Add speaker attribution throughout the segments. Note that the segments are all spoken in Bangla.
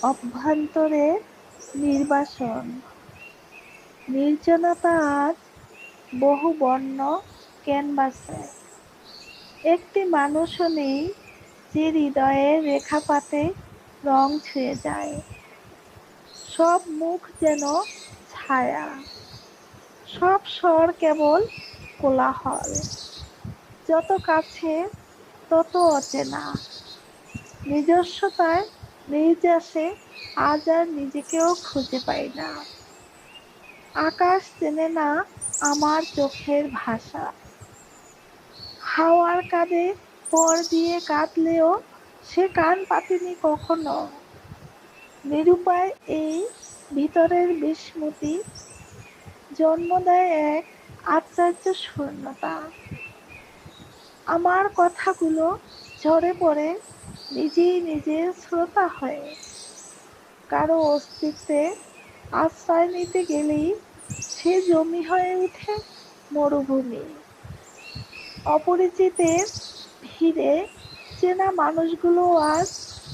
Speaker 1: অভ্যন্তরে নির্বাসন, নির্জনতা আজ বহু বর্ণ ক্যানভাসে। একটি মানুষও নেই যে হৃদয়ের রেখাপাতে রং ছুঁয়ে যায়। সব মুখ যেন ছায়া, সব স্বর কেবল কোলাহল। যত কাছে তত অচেনা, নিজস্বতায় নির্যাসে আজ আর নিজেকেও খুঁজে পাই না। আকাশ চেনে না আমার চোখের ভাষা, হাওয়ার কাঁধে ভর দিয়ে কাঁদলেও সে কান পাতেনি কখনো। নিরুপায় এই ভিতরের বিস্মৃতি জন্ম দেয় এক আশ্চর্য শূন্যতা। আমার কথাগুলো ঝরে পড়ে নিজেই নিজের শ্রোতা হয়ে। কারো অস্তিত্বে আশ্রয় নিতে গেলেই সে জমি হয়ে ওঠে মরুভূমি। অপরিচিতের ভিড়ে চেনা মানুষগুলো আজ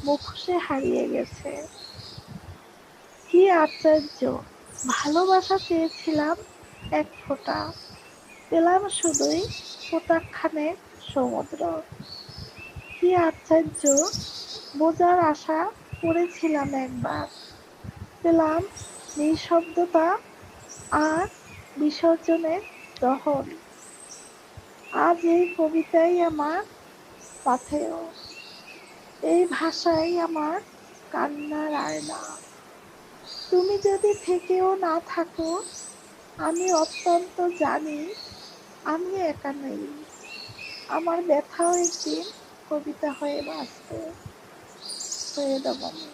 Speaker 1: মুখোশে হারিয়ে গেছে। কি আশ্চর্য! ভালোবাসা চেয়েছিলাম এক ফোঁটা, পেলাম শুধুই প্রত্যাখ্যানের সমুদ্র। কি আশ্চর্য! বোঝার আশা করেছিলাম একবার, পেলাম নিঃশব্দতা আর বিসর্জনের দহন। আজ এই কবিতাই আমার পাথেয়, এই ভাষাই আমার কান্নার আয়না। তুমি যদি থেকেও না থাকো, আমি অত্যন্ত জানি আমি একা নই। আমার ব্যথাও একদিন কবিতা হয়ে বাঁচবে। হয়ে দেব আমি।